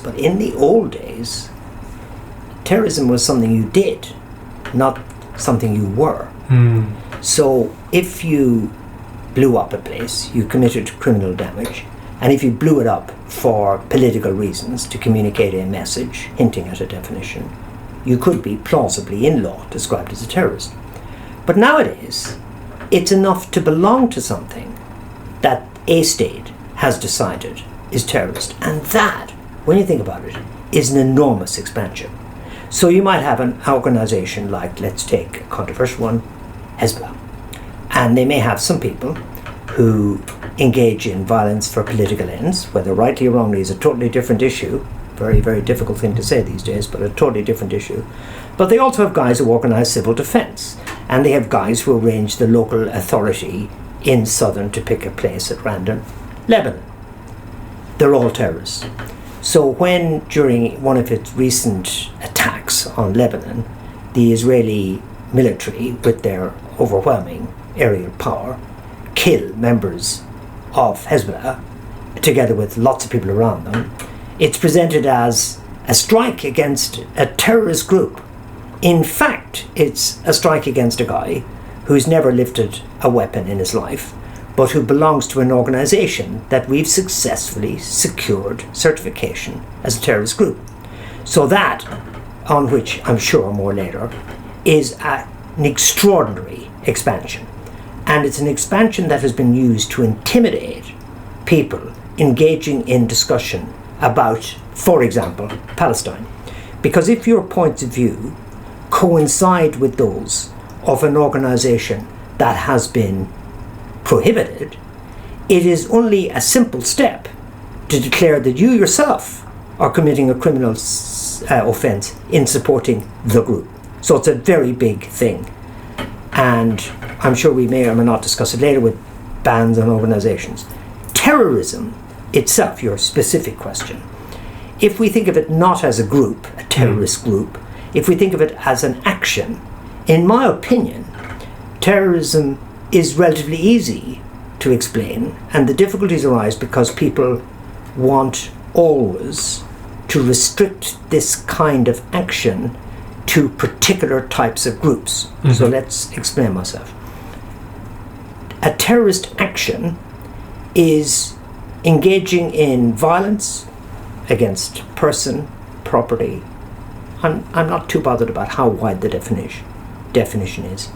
But in the old days, terrorism was something you did, not something you were. So if you blew up a place, you committed criminal damage, and if you blew it up for political reasons to communicate a message hinting at a definition, you could be plausibly in law described as a terrorist. But nowadays, it's enough to belong to something that a state has decided is terrorist, and that, when you think about it, is an enormous expansion. So you might have an organization like, let's take a controversial one, Hezbollah, and they may have some people who engage in violence for political ends, whether rightly or wrongly is a totally different issue. Very, very difficult thing to say these days, but a totally different issue. But they also have guys who organize civil defense, and they have guys who arrange the local authority in southern, to pick a place at random, Lebanon. They're all terrorists. So when, during one of its recent attacks on Lebanon, the Israeli military, with their overwhelming aerial power, kill members of Hezbollah, together with lots of people around them, it's presented as a strike against a terrorist group. In fact, it's a strike against a guy who's never lifted a weapon in his life, but who belongs to an organization that we've successfully secured certification as a terrorist group. So that, on which I'm sure more later, is an extraordinary expansion. And it's an expansion that has been used to intimidate people engaging in discussion about, for example, Palestine. Because if your points of view coincide with those of an organization that has been prohibited, it is only a simple step to declare that you yourself are committing a criminal offense in supporting the group. So it's a very big thing. And I'm sure we may or may not discuss it later with bans on organizations. Terrorism itself, your specific question, if we think of it not as a group, a terrorist group, if we think of it as an action, in my opinion, terrorism is relatively easy to explain, and the difficulties arise because people want always to restrict this kind of action to particular types of groups. So let's explain myself. A terrorist action is engaging in violence against person, property. I'm not too bothered about how wide the definition is,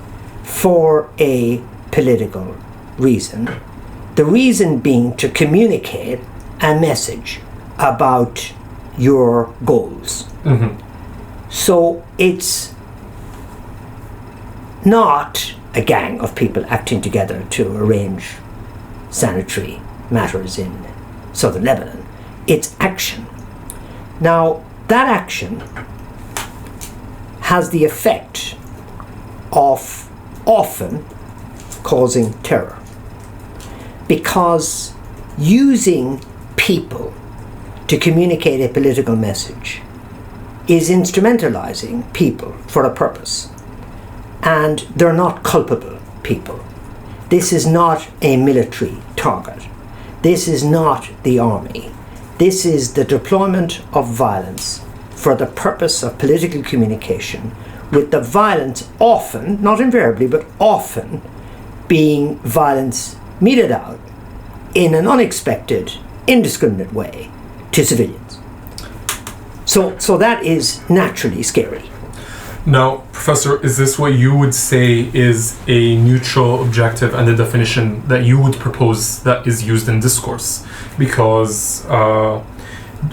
for a political reason. The reason being to communicate a message about your goals. So it's not a gang of people acting together to arrange sanitary matters in southern Lebanon. It's action. Now, that action has the effect of often causing terror, because using people to communicate a political message is instrumentalizing people for a purpose, and they're not culpable people. This is not a military target. This is not the army. This is the deployment of violence for the purpose of political communication, with the violence often, not invariably, but often being violence meted out in an unexpected, indiscriminate way to civilians. So that is naturally scary. Now, Professor, is this what you would say is a neutral objective and a definition that you would propose that is used in discourse? Because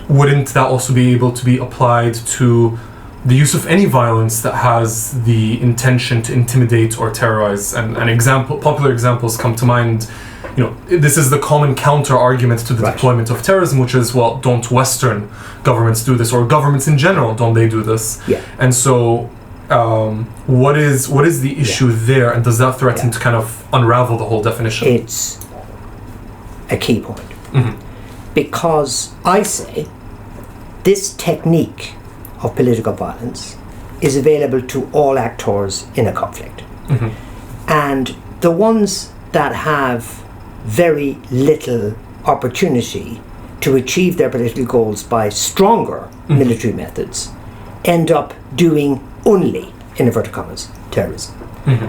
wouldn't that also be able to be applied to the use of any violence that has the intention to intimidate or terrorize? And popular examples come to mind. You know, this is the common counter-argument to the deployment of terrorism, which is, well, don't Western governments do this, or governments in general, don't they do this? Yeah. And so, what is the issue there, and does that threaten to kind of unravel the whole definition? It's a key point. Because I say this technique of political violence is available to all actors in a conflict. And the ones that have very little opportunity to achieve their political goals by stronger military methods end up doing only, in inverted commas, terrorism.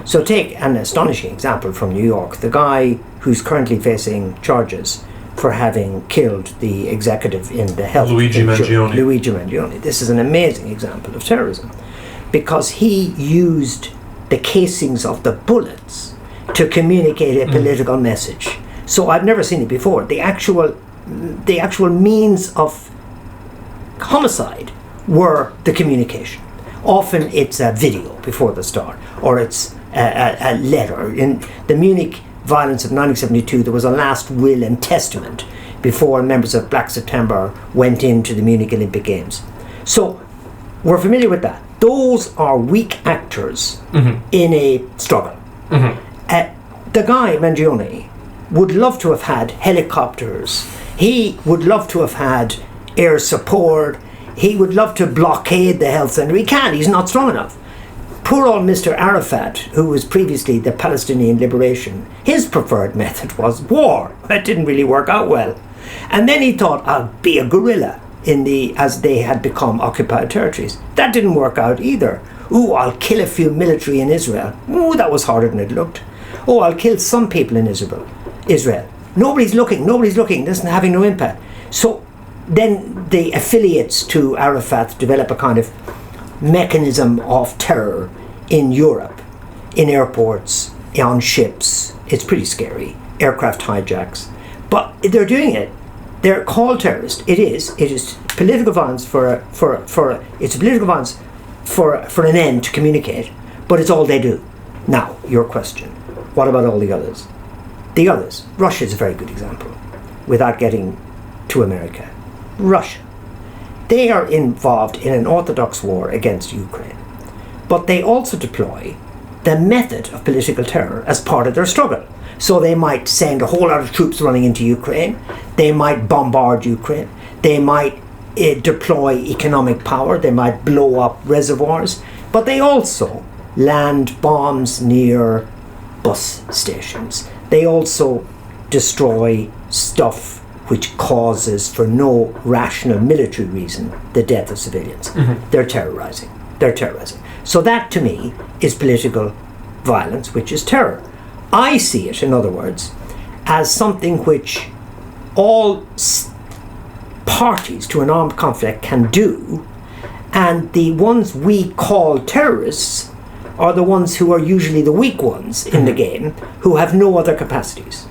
So take an astonishing example from New York. The guy who's currently facing charges for having killed the executive in the health... Luigi Mangione. This is an amazing example of terrorism because he used the casings of the bullets to communicate a political message. So I've never seen it before. The actual means of homicide were the communication. Often it's a video before the start, or it's a letter. In the Munich violence of 1972, there was a last will and testament before members of Black September went into the Munich Olympic Games. So we're familiar with that. Those are weak actors in a struggle. The guy, Mangione, would love to have had helicopters. He would love to have had air support. He would love to blockade the health center. He can't. He's not strong enough. Poor old Mr. Arafat, who was previously the Palestinian liberation, his preferred method was war. That didn't really work out well. And then he thought, I'll be a guerrilla as they had become occupied territories. That didn't work out either. Ooh, I'll kill a few military in Israel. Ooh, that was harder than it looked. Oh, I'll kill some people in Israel. Nobody's looking. This is having no impact. So then the affiliates to Arafat develop a kind of mechanism of terror in Europe, in airports, on ships. It's pretty scary. Aircraft hijacks. But they're doing it. They're called terrorists. It is political violence it's political violence for an end to communicate, but it's all they do. Now, your question. What about all the others? The others. Russia is a very good example, without getting to America. Russia. They are involved in an orthodox war against Ukraine, but they also deploy the method of political terror as part of their struggle. So they might send a whole lot of troops running into Ukraine. They might bombard Ukraine. They might deploy economic power. They might blow up reservoirs. But they also land bombs near bus stations. They also destroy stuff which causes, for no rational military reason, the death of civilians. They're terrorizing. So that, to me, is political violence, which is terror. I see it, in other words, as something which all parties to an armed conflict can do, and the ones we call terrorists are the ones who are usually the weak ones in the game, who have no other capacities.